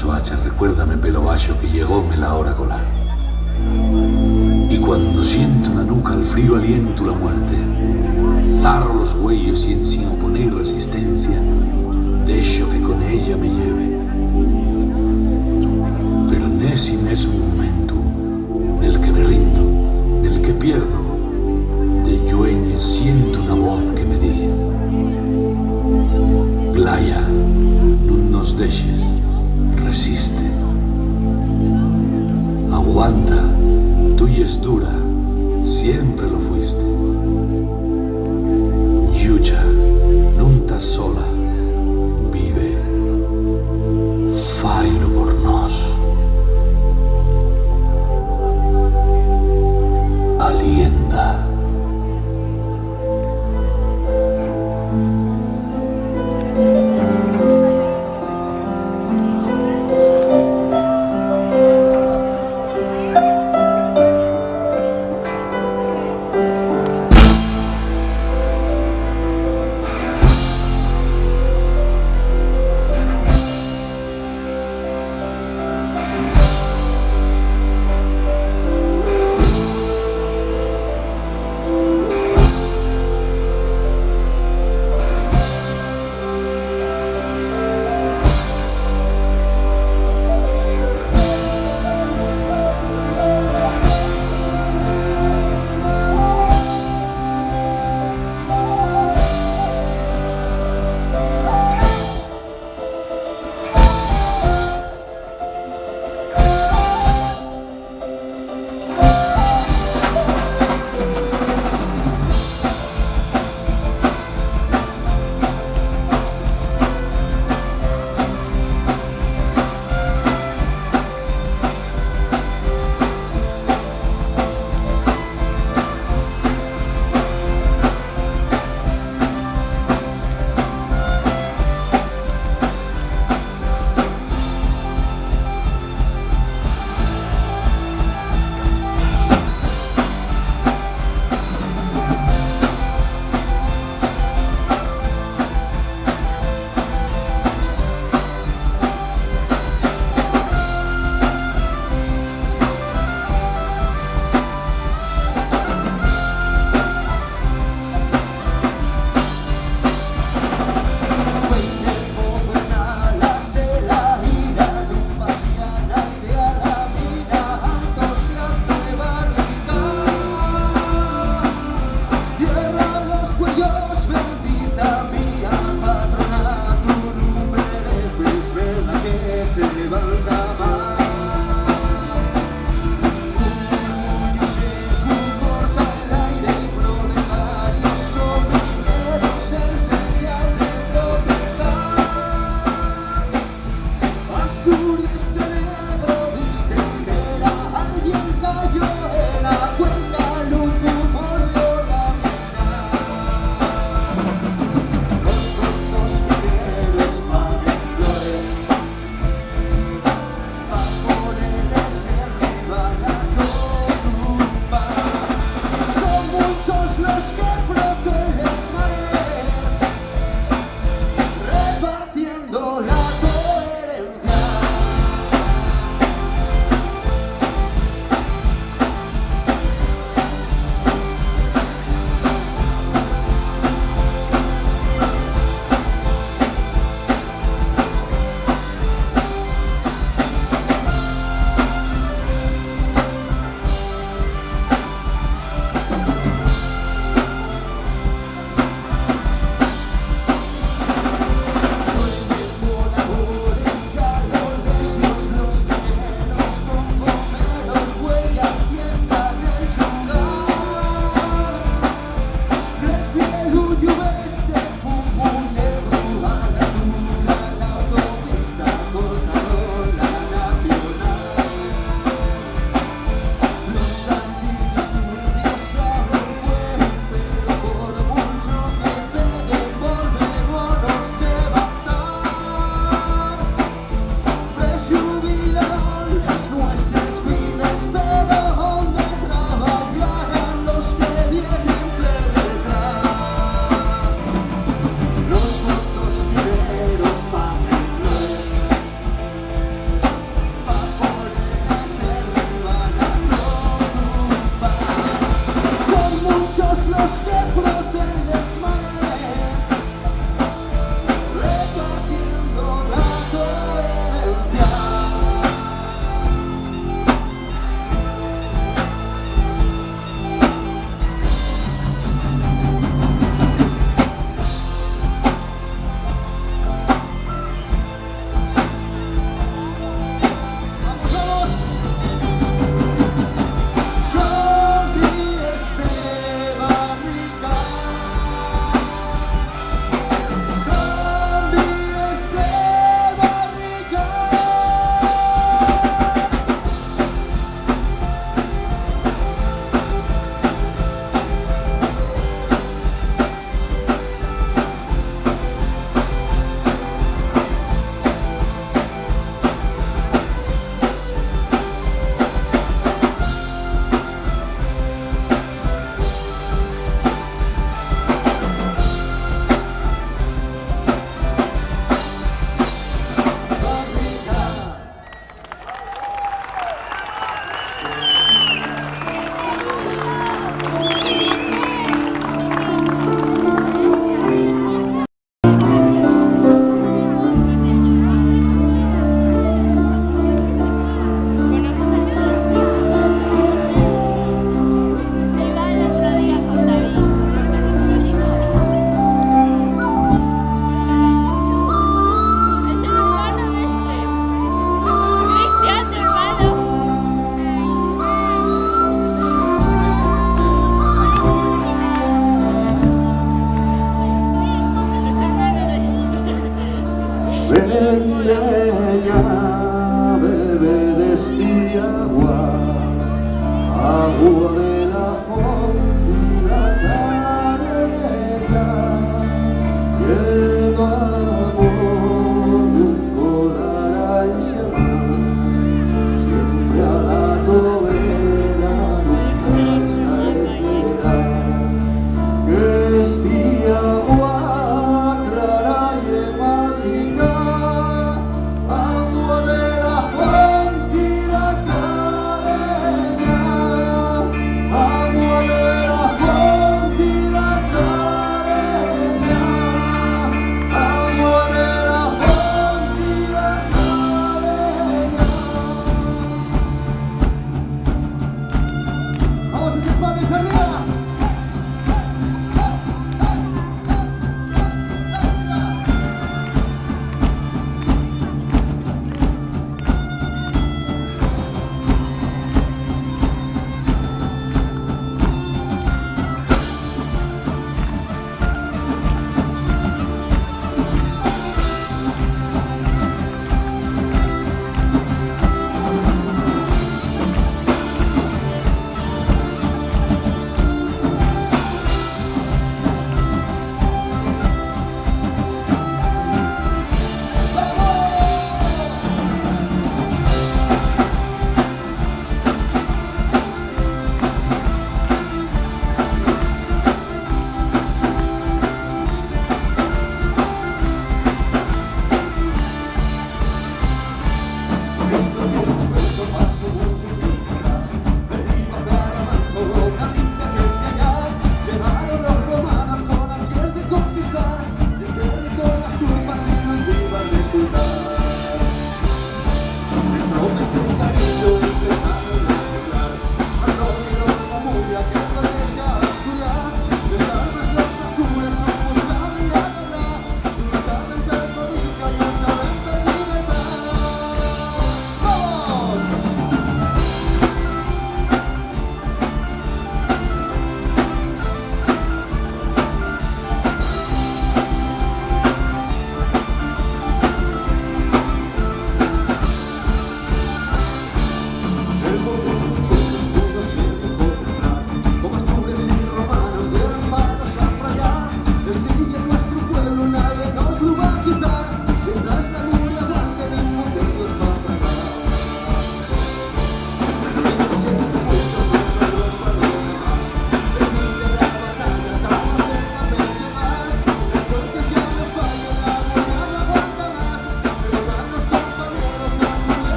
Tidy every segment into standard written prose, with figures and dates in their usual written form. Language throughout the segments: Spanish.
su hacha, recuérdame pelo baixo que llegóme la hora colar. Y cuando siento na nuca el frío aliento la muerte, zarro los güeyes y sin oponer resistencia, dejo que con ella me lleve. Pero en ese mismo momento, del que me rindo, del que pierdo, de llueñe siento una voz que me dice: Glaya, no nos dejes, resiste. Aguanta, tú y es dura, siempre lo fuiste. Yucha, no estás sola, vive, failo por nos. Alienda.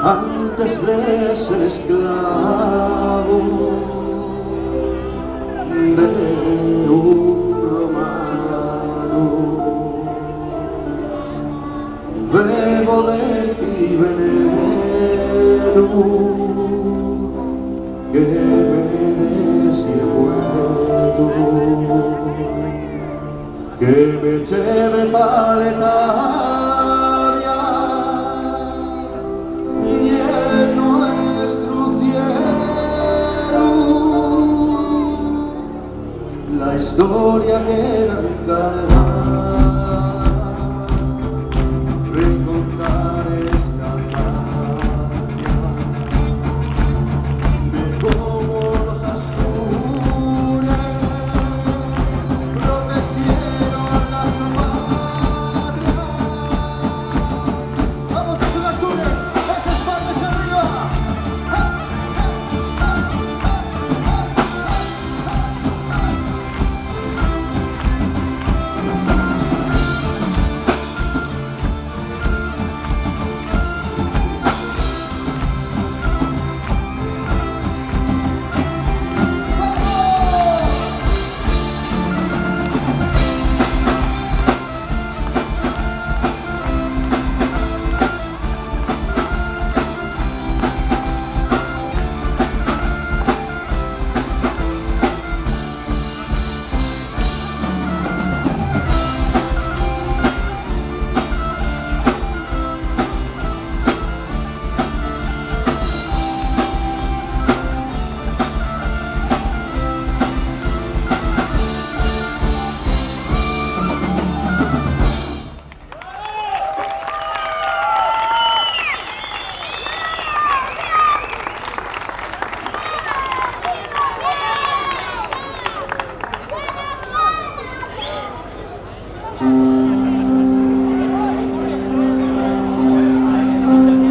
antes de ser esclavo de un romano. Bebo de este veneno que me deshielo, que me lleve paletaria y en nuestro cielo la historia que la encarna. Recontar esta patria de cómo los Asturias protegieron a su patria. ¡Vamos a sus Asturias! ¡Esas partes arriba!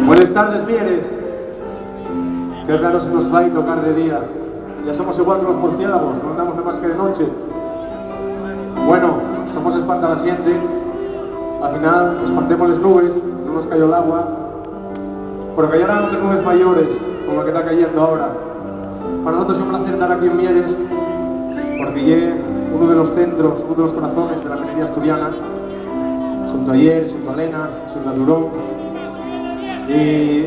Buenas tardes, Mieres. Qué raro se nos va a tocar de día. Ya somos igual que los murciélagos, no andamos nada más que de noche. Bueno, somos espanta la siente. Al final espantemos las nubes, no nos cayó el agua. Pero cayeron otras nubes mayores, como la que está cayendo ahora. Para nosotros es un placer estar aquí en Mieres, porque llegué uno de los centros, uno de los corazones de la minería asturiana, junto a Ayer, junto a Lena, junto a Turón. Y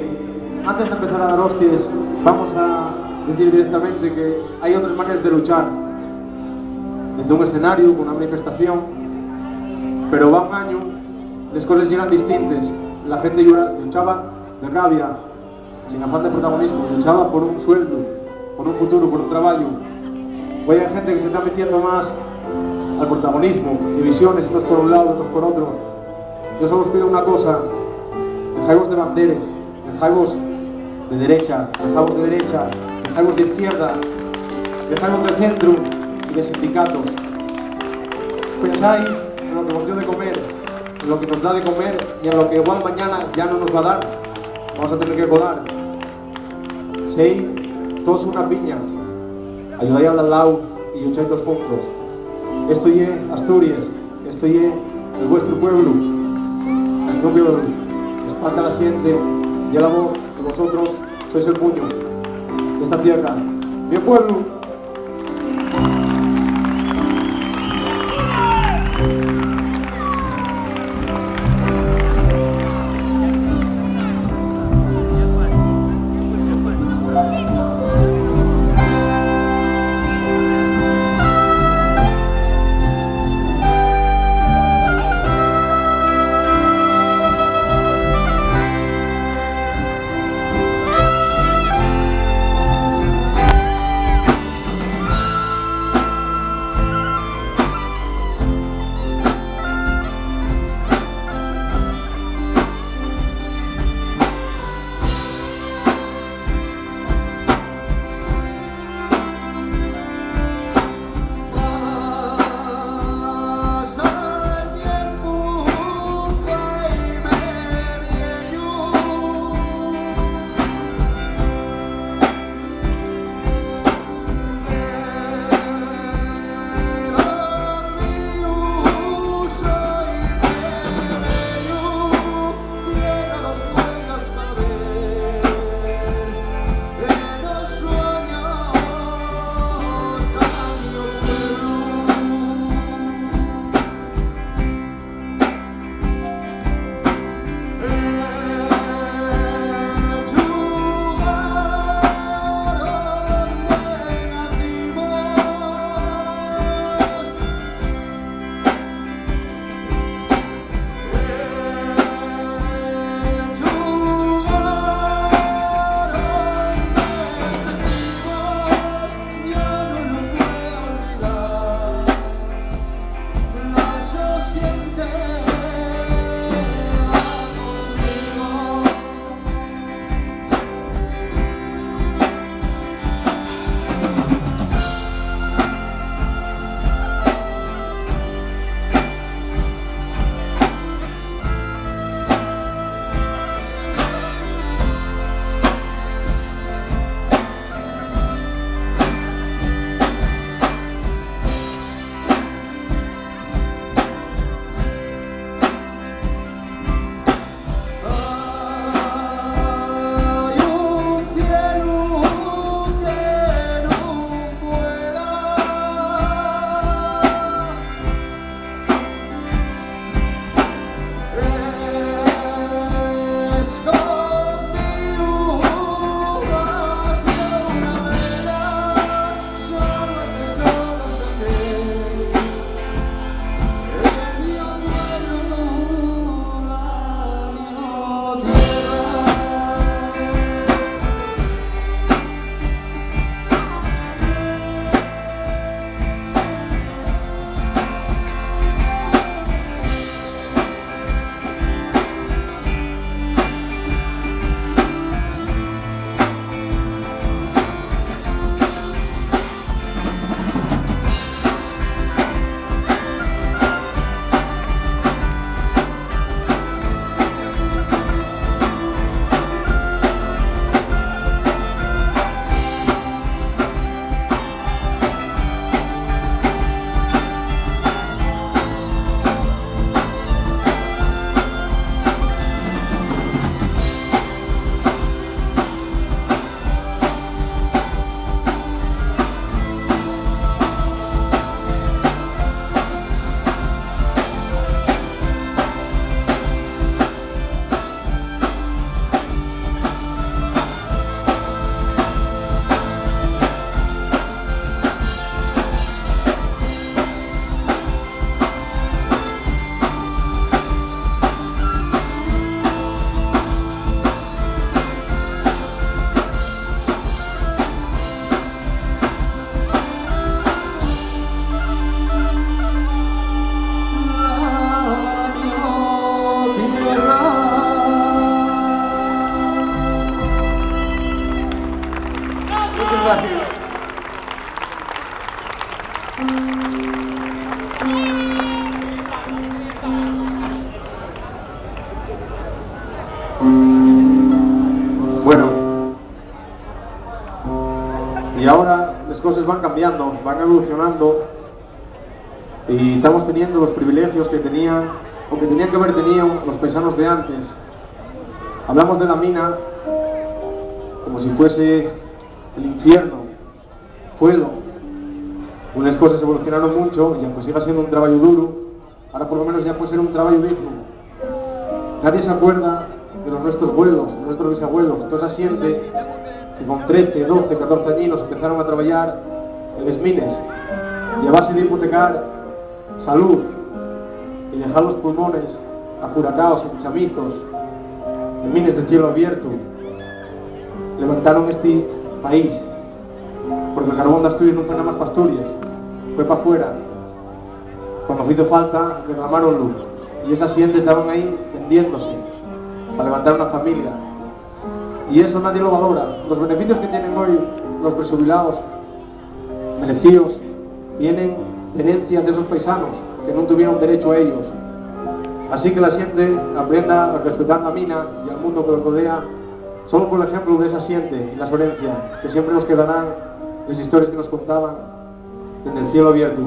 antes de empezar a dar hostias, vamos a decir directamente que hay otras maneras de luchar. Desde un escenario, con una manifestación, pero va un año, las cosas eran distintas. La gente luchaba de rabia, sin afán de protagonismo, luchaba por un sueldo, por un futuro, por un trabajo. Hoy hay gente que se está metiendo más al protagonismo, divisiones, unos por un lado, otros por otro. Yo solo os pido una cosa: dejadvos de banderas, dejadvos de derecha, dejadvos de derecha, dejadvos de izquierda, dejadvos de centro y de sindicatos. Pensáis en lo que os dio de comer, en lo que nos da de comer y en lo que igual mañana ya no nos va a dar. Vamos a tener que codar. Sei todos una piña, ayudáis al lado y lucháis todos juntos. Esto es Asturias, esto es el vuestro pueblo, el propio espanta la siente y la voz, y vosotros sois el puño de esta tierra. Mi pueblo. van cambiando, van evolucionando y estamos teniendo los privilegios que tenían o que tenían que haber tenido los paisanos de antes. Hablamos de la mina como si fuese el infierno, fuelo. Unas cosas evolucionaron mucho y aunque siga siendo un trabajo duro, ahora por lo menos ya puede ser un trabajo digno. Nadie se acuerda de los nuestros abuelos, de nuestros bisabuelos, toda esa gente que con 13, 12, 14 años empezaron a trabajar en las mines y a base de hipotecar salud y dejar los pulmones afuracados en chamizos, en mines de cielo abierto, levantaron este país, porque el carbón de Asturias no fue nada más para Asturias, fue para afuera. Cuando hizo falta reclamaron luz y esas sientes estaban ahí vendiéndose para levantar una familia, y eso nadie lo valora. Los beneficios que tienen hoy los prejubilados merecidos vienen de herencia de esos paisanos que no tuvieron derecho a ellos. Así que la gente aprenda a respetar la mina y al mundo que lo rodea solo por el ejemplo de esa siente y la herencia que siempre nos quedarán las historias que nos contaban desde el cielo abierto.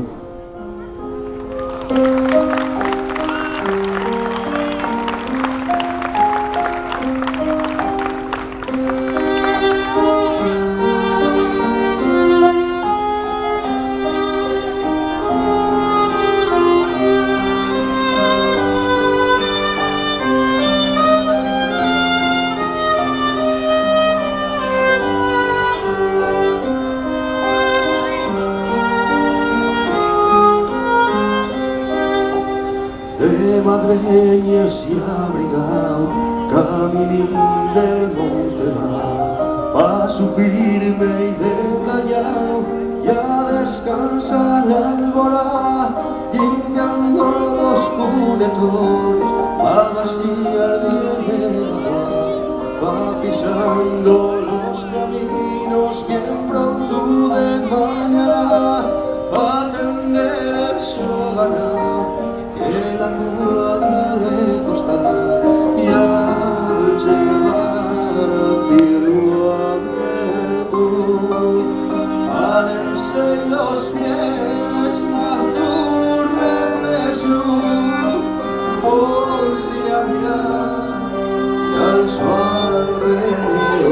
De madreñas y abrigado, caminín del monte va, paso firme y detallado, ya descansa la alborada, guiñando los cunetones, va vacía el bien de agua, va pisando los caminos, bien pronto de mañana, va a tender su ganado, que la cuadra le costará, y al llegar a cielo abierto, párense los pies a tu reflexión, ponse a mirar y al su alrededor.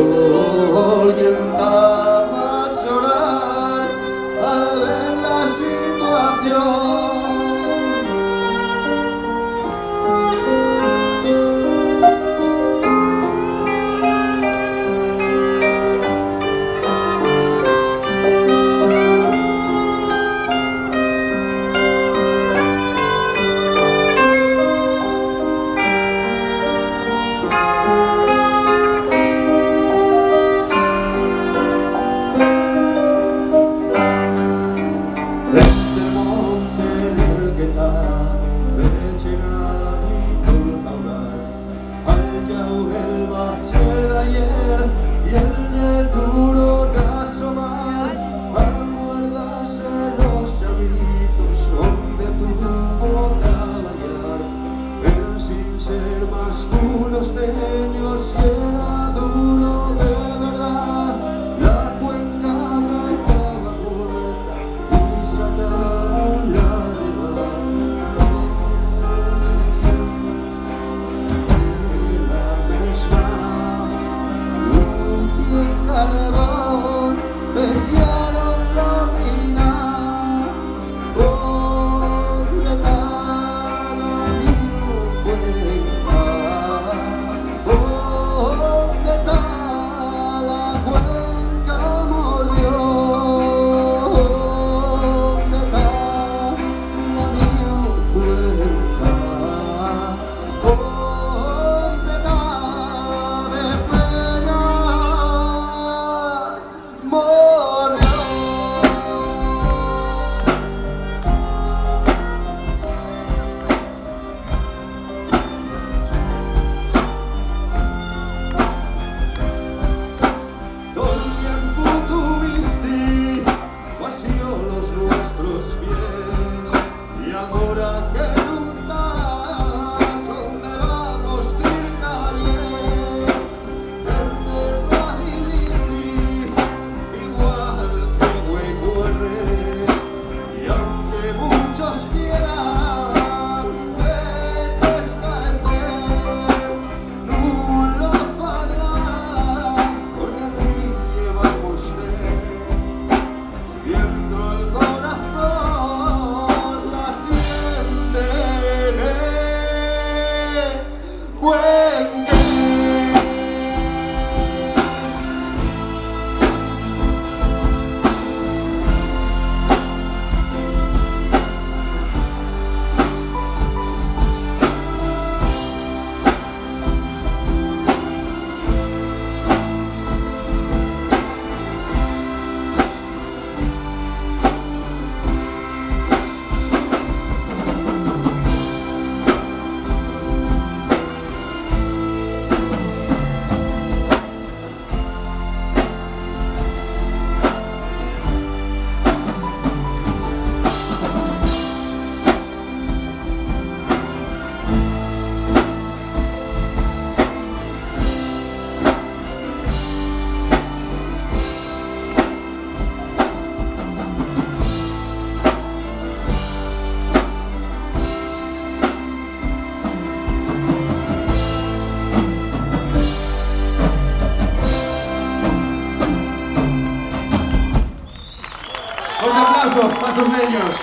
aplauso para sus niños.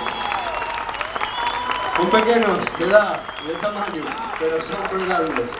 Son pequeños de edad y de tamaño, pero son muy grandes.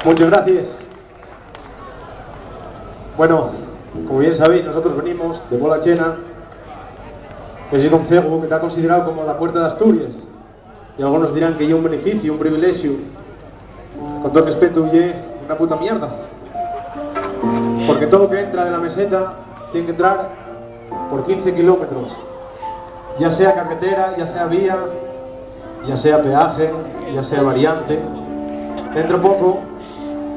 Muchas gracias. Bueno, como bien sabéis, nosotros venimos de Bola Chena, que es un concejo que está considerado como la puerta de Asturias. Y algunos dirán que es un beneficio, un privilegio. Con todo respeto, es una puta mierda. Porque todo lo que entra de la meseta tiene que entrar por 15 kilómetros. Ya sea carretera, ya sea vía, ya sea peaje, ya sea variante. Dentro de poco,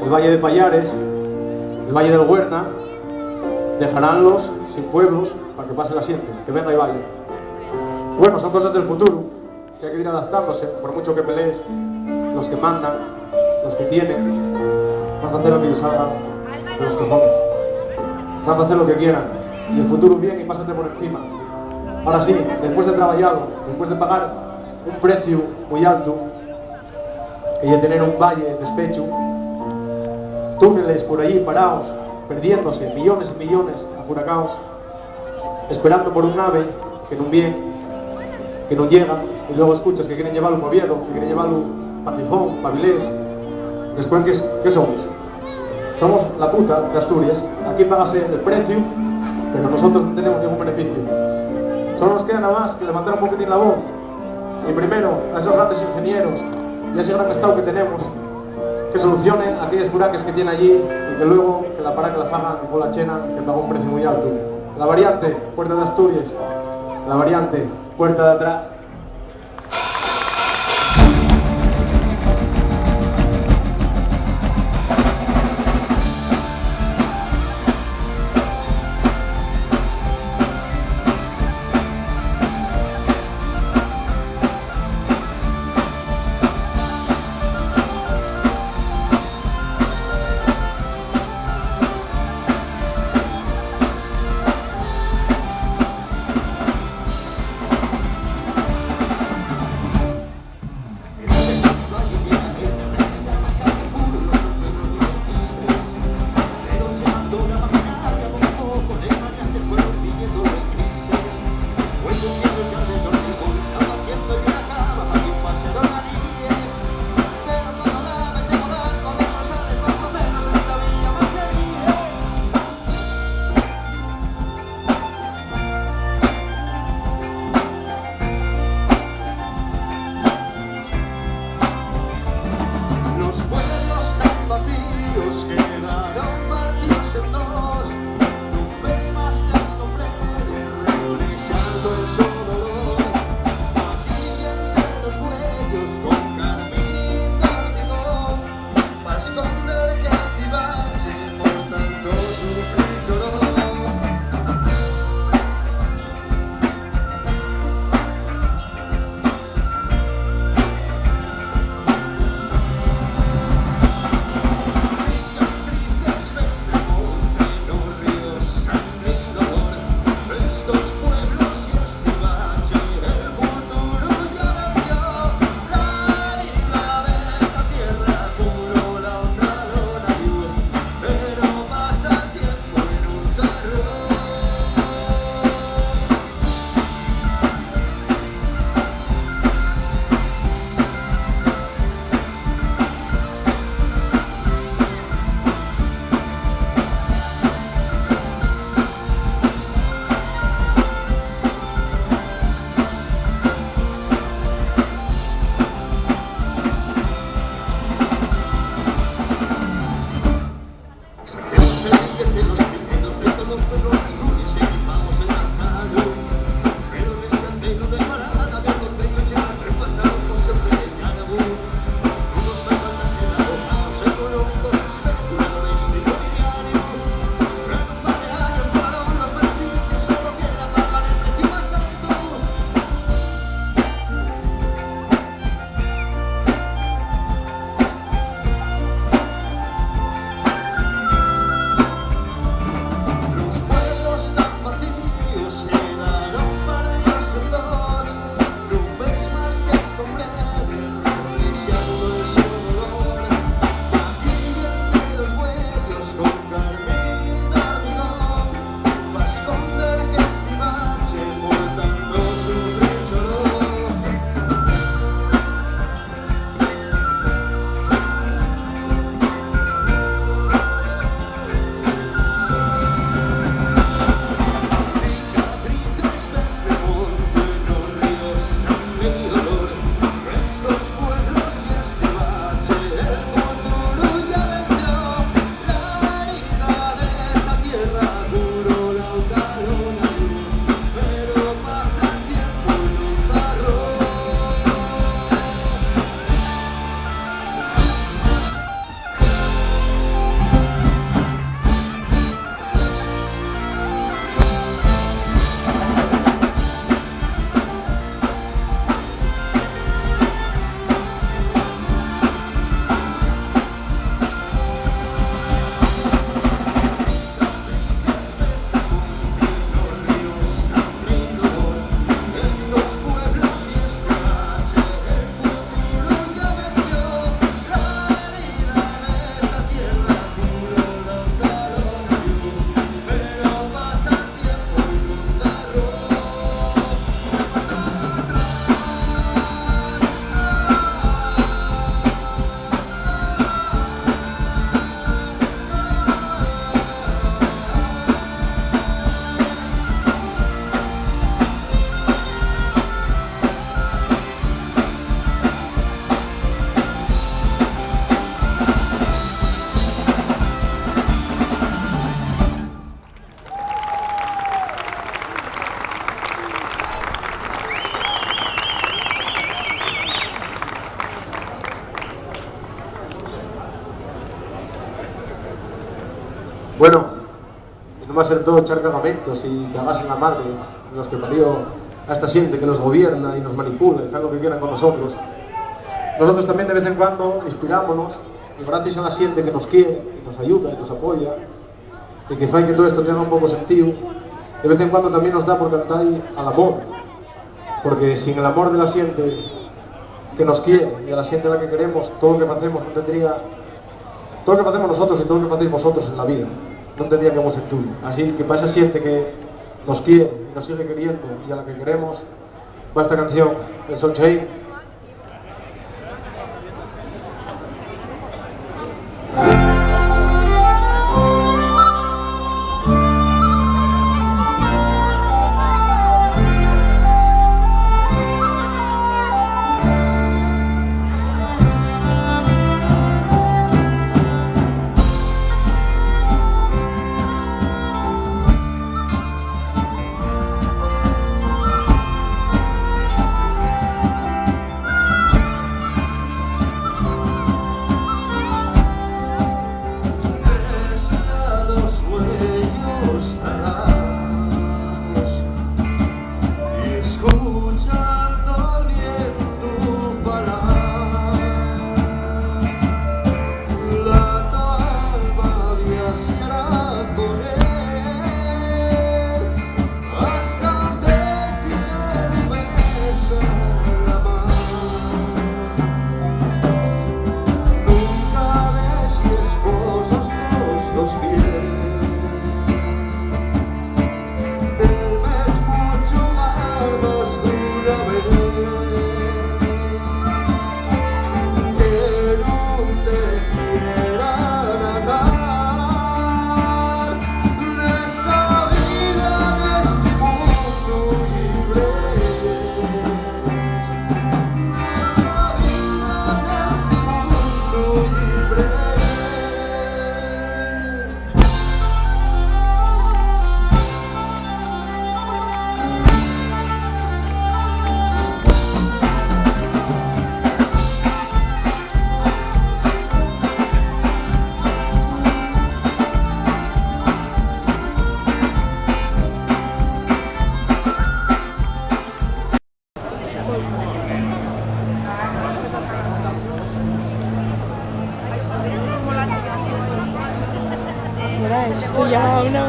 el Valle de Payares, el Valle del Huerna, dejaránlos sin pueblos para que pase la siempre, que venga y vaya. Bueno, son cosas del futuro, que hay que ir adaptándose, por mucho que pelees, los que mandan, los que tienen, van a hacer lo que les salga de los cojones. Van a hacer lo que quieran, y el futuro viene y pásate por encima. Ahora sí, después de trabajarlo, después de pagar un precio muy alto, que de tener un valle de despecho, túneles por allí parados, perdiéndose millones y millones apuracaos, esperando por un ave que no viene, que no llega, y luego escuchas que quieren llevarlo para Oviedo, que quieren llevarlo para Gijón, para Avilés. Después, ¿qué somos? Somos la puta de Asturias. Aquí págase el precio, pero nosotros no tenemos ningún beneficio. Solo nos queda nada más que levantar un poquitín la voz, y primero a esos grandes ingenieros y a ese gran estado que tenemos, que solucionen aquellos furaques que tiene allí, y que luego que la para que la hagan en Bola Chena, que paga un precio muy alto. La variante, puerta de Asturias. La variante, puerta de atrás. Bueno, y no va a ser todo echar cargamentos y cagarse en la madre de los que parió a esta gente que nos gobierna y nos manipula y hace lo que quieran con nosotros. Nosotros también de vez en cuando inspirámonos y gracias a la gente que nos quiere y nos ayuda y nos apoya y que hace que todo esto tenga un poco sentido, de vez en cuando también nos da por cantar al amor, porque sin el amor de la gente que nos quiere y a la gente a la que queremos, todo lo que hacemos no tendría, todo lo que hacemos nosotros y todo lo que hacéis vosotros en la vida no tendría que ser tuyo. Así que para esa gente que nos quiere y nos sigue queriendo y a la que queremos, va esta canción, el Sunshine.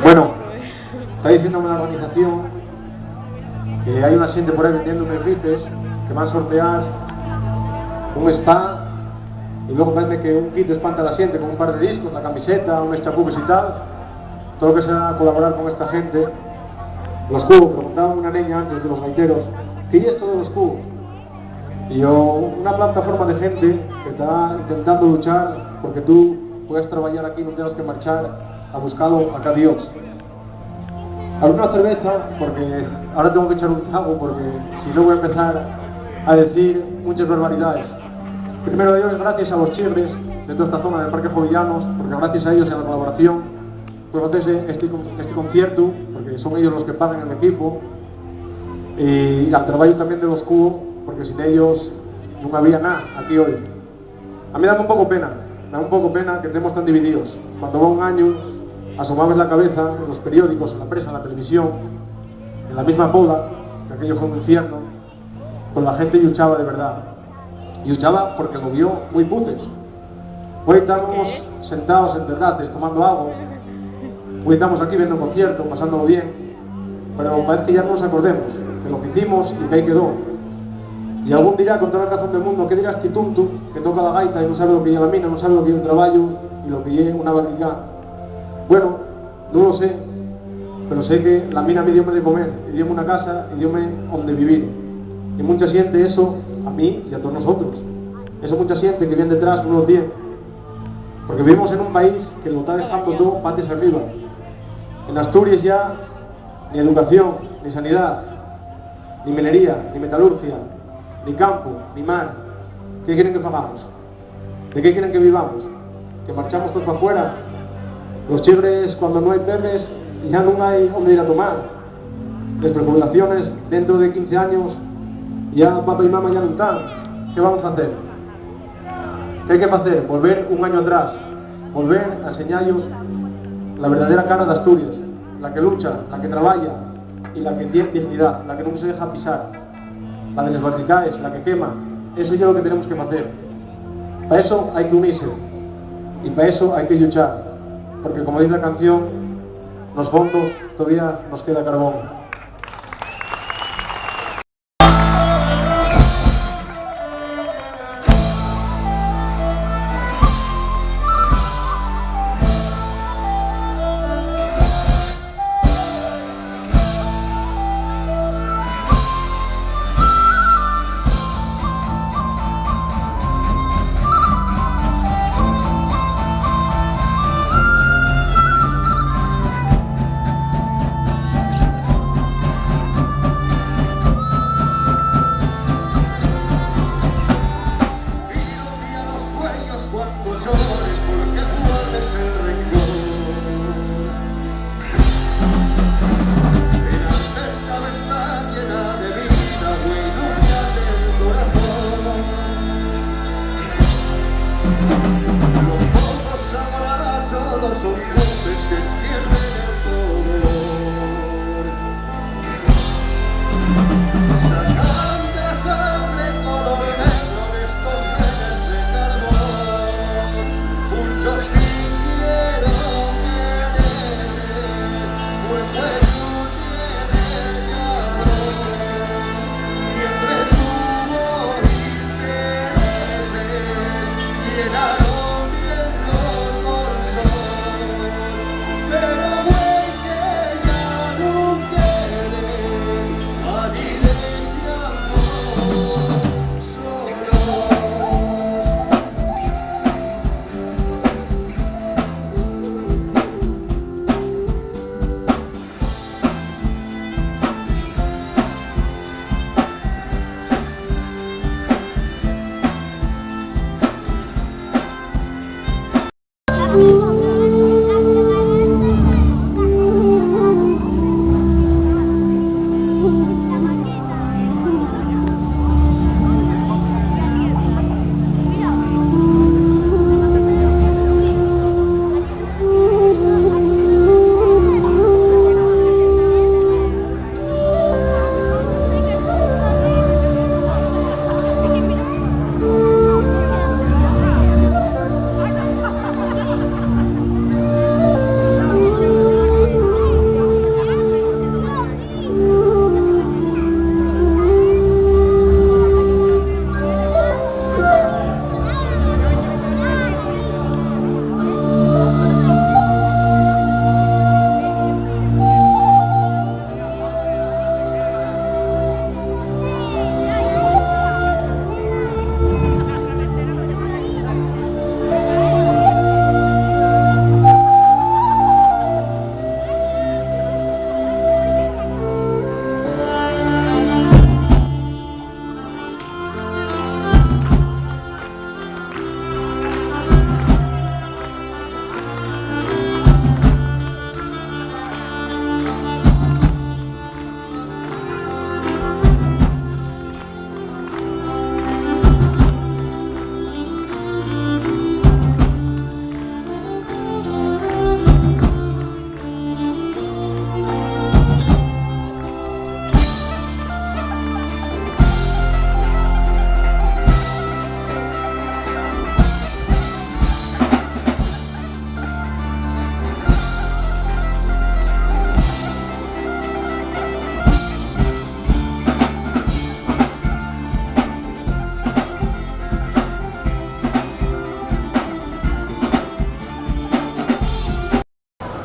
Bueno, está diciéndome la organización que hay una gente por ahí vendiendo unos rifles que van a sortear un spa y luego parece que un kit espanta a la gente con un par de discos, la camiseta, unos chapuques y tal. Todo lo que sea colaborar con esta gente. Los cubos, preguntaba una niña antes de los gaiteros, ¿qué es esto de los cubos? Y yo, una plataforma de gente que está intentando luchar porque tú puedes trabajar aquí y no tengas que marchar a buscarlo acá Dios. Alguna cerveza, porque ahora tengo que echar un trago, porque si no voy a empezar a decir muchas barbaridades. Primero de Dios, gracias a los chigres de toda esta zona del Parque Jovellanos, porque gracias a ellos y a la colaboración puedo hacer este concierto, porque son ellos los que pagan el equipo, y al trabajo también de los cubos, porque sin ellos no había nada aquí hoy. A mí da un poco pena que estemos tan divididos. Cuando va un año, asomabas la cabeza en los periódicos, en la prensa, en la televisión, en la misma poda, que aquello fue un infierno, con la gente luchaba de verdad. Y luchaba porque lo vio muy putes. Hoy estamos sentados en terrazas tomando algo, hoy estamos aquí viendo un concierto, pasándolo bien, pero parece que ya no nos acordemos, que lo hicimos y que ahí quedó. Y algún dirá con toda la razón del mundo, ¿qué dirás Tituntu, que toca la gaita y no sabe lo que lleva la mina, no sabe lo que lleva el trabajo y lo que lleva una barriga? Bueno, no lo sé, pero sé que la mina me dio de comer, y dio una casa y dio donde vivir. Y mucha gente eso, a mí y a todos nosotros, eso mucha gente que viene detrás no lo tiene. Porque vivimos en un país que lo está dejando todo patas arriba. En Asturias ya, ni educación, ni sanidad, ni minería, ni metalurgia, ni campo, ni mar. ¿Qué quieren que hagamos? ¿De qué quieren que vivamos? ¿Que marchamos todos para afuera? Los chigres, cuando no hay perres, ya no hay donde ir a tomar. Las prejubilaciones, dentro de 15 años, ya papá y mamá ya no están. ¿Qué vamos a hacer? ¿Qué hay que hacer? Volver un año atrás. Volver a enseñarlos la verdadera cara de Asturias, la que lucha, la que trabaja y la que tiene dignidad, la que no se deja pisar, la de los barricaes, la que quema. Eso es lo que tenemos que hacer. Para eso hay que unirse y para eso hay que luchar, porque como dice la canción, nos fondos todavía nos queda carbón.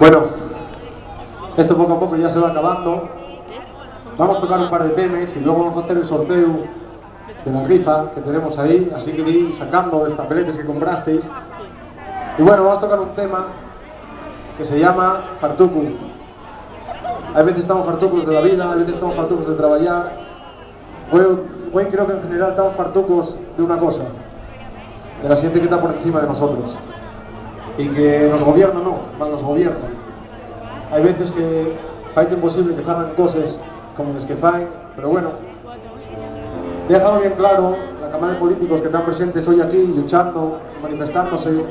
Bueno, esto poco a poco ya se va acabando. Vamos a tocar un par de temas y luego vamos a hacer el sorteo de la rifa que tenemos ahí, así que ir sacando los papeletes que comprasteis. Y bueno, vamos a tocar un tema que se llama Fartuku. Hay veces estamos fartucos de la vida, hay veces estamos fartucos de trabajar. Hoy creo que en general estamos fartucos de una cosa, de la gente que está por encima de nosotros. Y que nos gobierna no, más nos gobierna. Hay veces que es imposible que hagan cosas como las que faen, pero bueno, he dejado bien claro la cámara de políticos que están presentes hoy aquí, luchando, manifestándose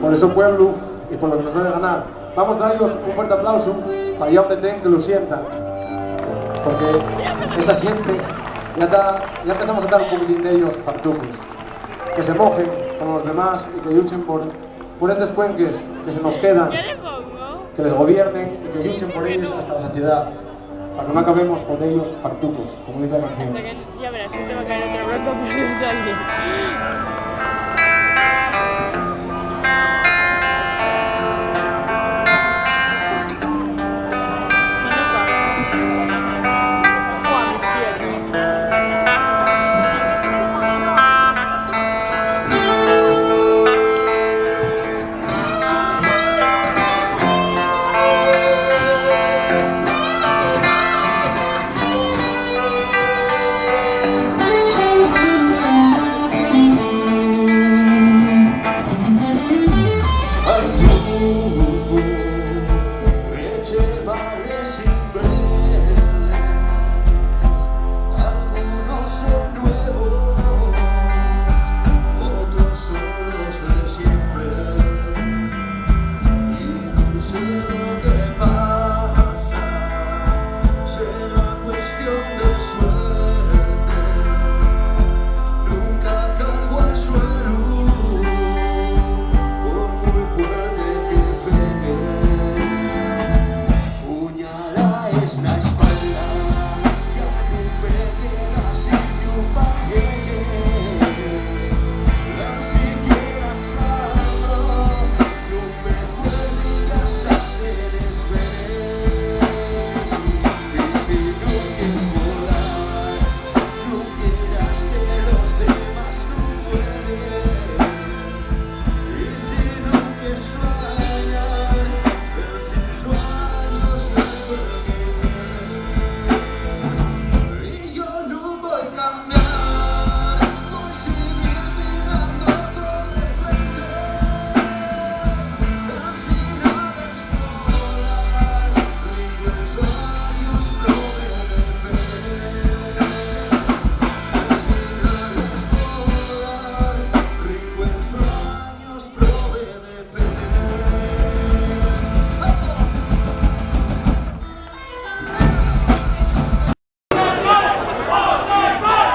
por ese pueblo y por lo que nos debe ganar. Vamos a darles un fuerte aplauso para allá donde tengan que lo sientan. Porque esa siente, ya empezamos a dar un poquitín de ellos fartucos. Que se mojen con los demás y que luchen por estos cuenques que se nos quedan. Que les gobiernen y que luchen por ellos hasta la saciedad. Para que no acabemos con ellos fartucos, como dice la canción. Ya verás, te va a caer otro rato porque está aquí.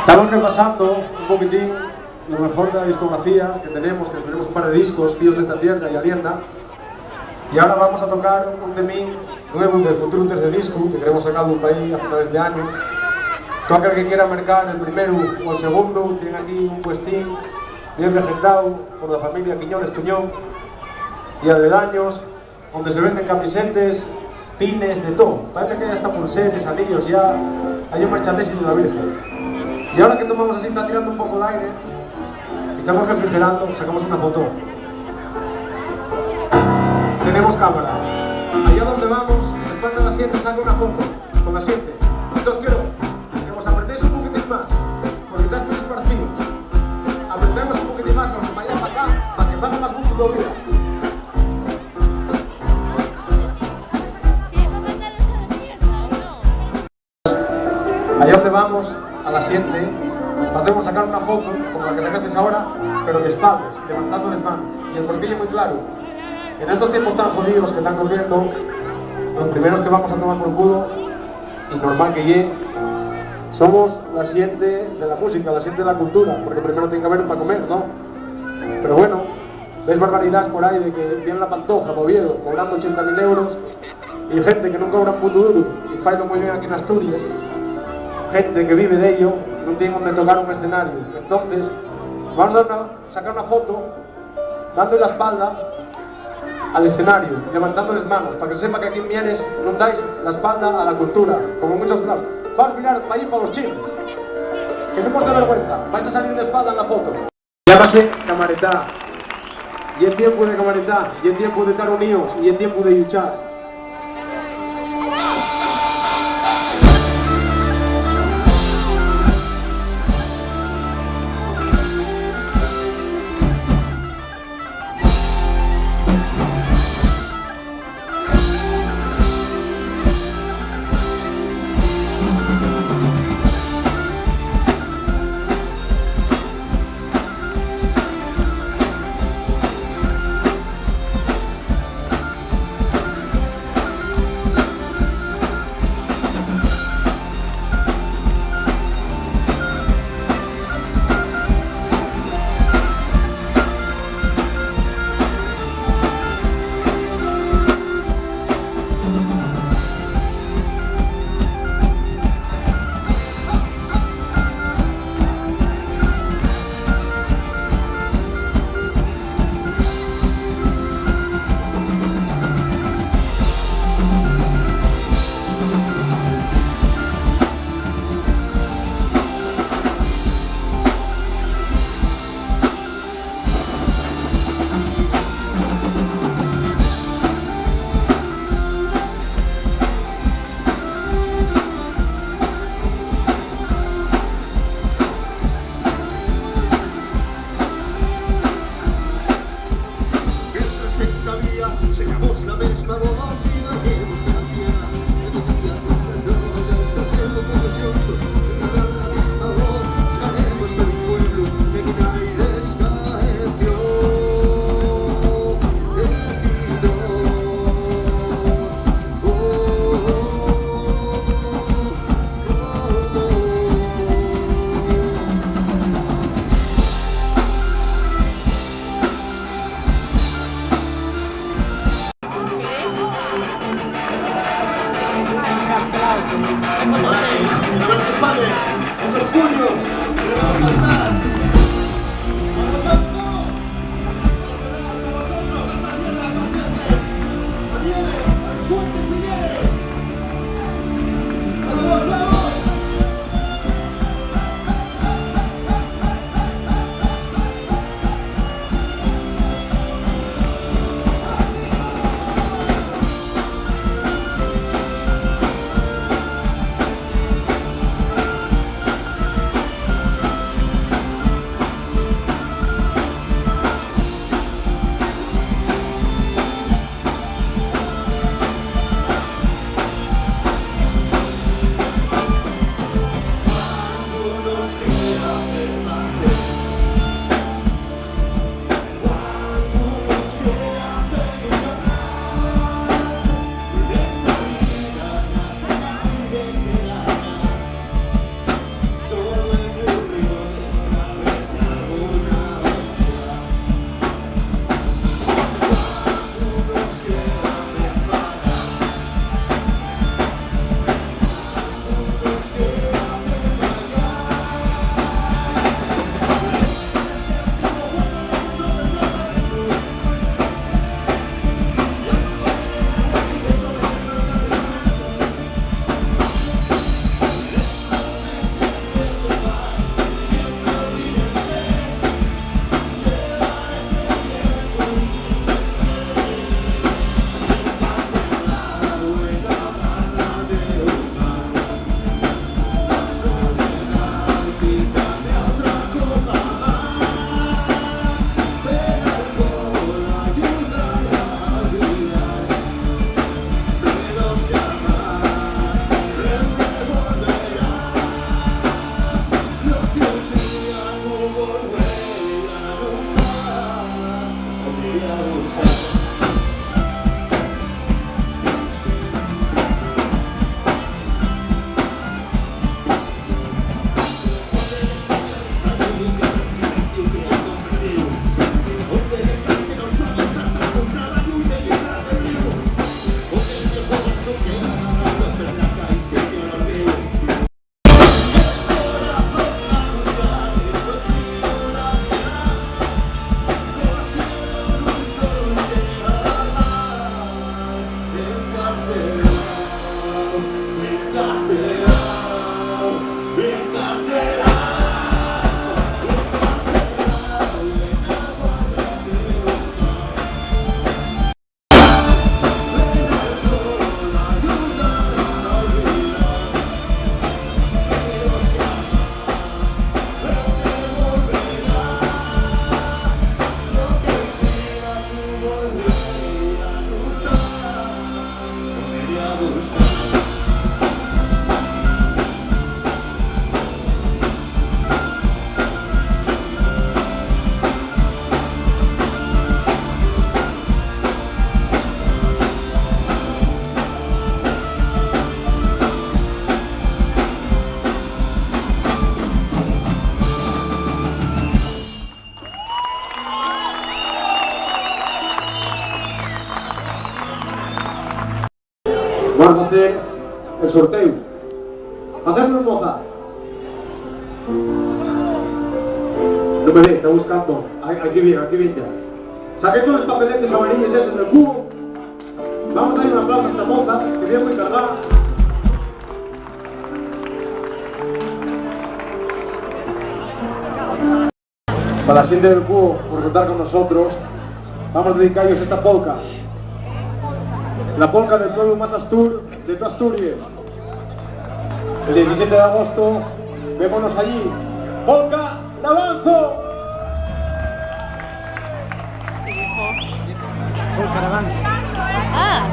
Estamos repasando un poquitín lo mejor de la discografía que tenemos un par de discos, Tíos de esta tierra y Alienda. Y ahora vamos a tocar un temín nuevo del futuro 3 de disco que queremos sacar de un país a finales de año. Todo aquel que quiera mercar el primero o el segundo tiene aquí un puestín bien regentado por la familia Quiñones Tuñón y aledaños, donde se venden camisetes, pines, de todo. Parece que hay hasta pulseres, anillos, ya hay un marchandising de la Virgen. Y ahora que tomamos así, está tirando un poco de aire y estamos refrigerando, sacamos una foto. Tenemos cámara. Allá donde vamos, después de las 7 saco una foto con las 7. Entonces quiero que os apretéis un poquitín más, porque ya estáis esparcidos. Apretemos un poquitín más, nos vayamos para acá, para que salga más gusto todavía. Allá donde vamos, a las 7, podemos sacar una foto como la que sacasteis ahora, pero de espaldas, levantando las manos. Y el porquillo muy claro. En estos tiempos tan jodidos que están corriendo, los primeros que vamos a tomar por culo, y normal que llegue, somos la 7 de la música, la 7 de la cultura, porque primero tiene que haber para comer, ¿no? Pero bueno, ves barbaridades por ahí de que viene la Pantoja, Oviedo, cobrando 80.000 euros, y gente que no cobra un puto duro, y failo muy bien aquí en Asturias, gente que vive de ello, no tiene donde tocar un escenario. Entonces, vamos a sacar una foto, dando la espalda al escenario, levantando las manos, para que sepa que aquí en Mieres no dais la espalda a la cultura, como muchos lados. Vamos a mirar para ir para los chinos, que no os dé vergüenza, vais a salir de espalda en la foto. Llámase camaretá, y es tiempo de camaretá, y es tiempo de estar unidos, y es tiempo de luchar. Ahora sí, con los padres, esos puños, que le vamos a saltar. Vamos a hacer el sorteo. Hacedlo, moza. No me ve, está buscando. Aquí viene ya. Saqué todos los papeletes amarillos esos del cubo. Vamos a ir a una plaza a esta moza, que viene muy cargada. Para la gente del cubo, por contar con nosotros, vamos a dedicarles esta polka. La polka del pueblo más astur de toda Asturias. El 17 de agosto, vémonos allí. ¡Polka de Avanzo! Polka de Avanzo. Ah.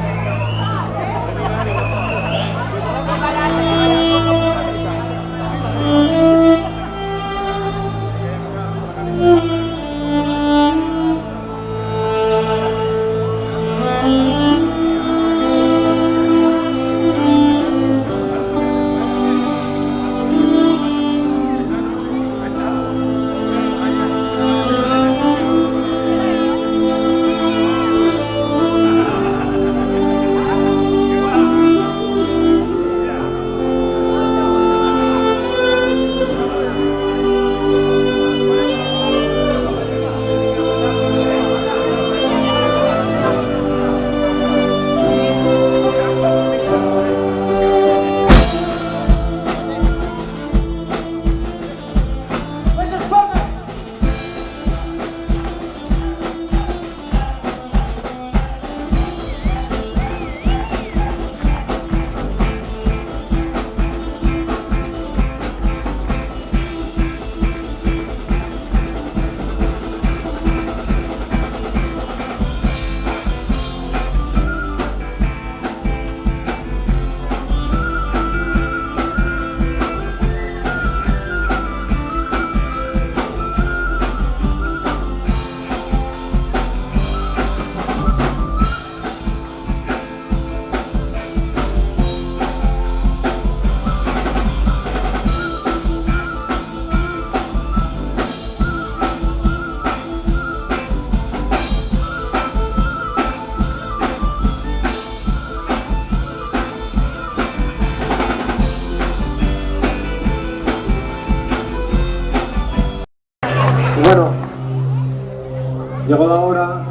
Llegó la hora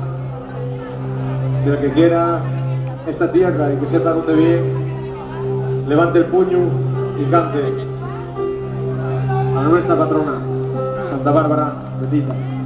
del que quiera esta tierra y que sepa dónde viene, levante el puño y cante a nuestra patrona, Santa Bárbara Bendita.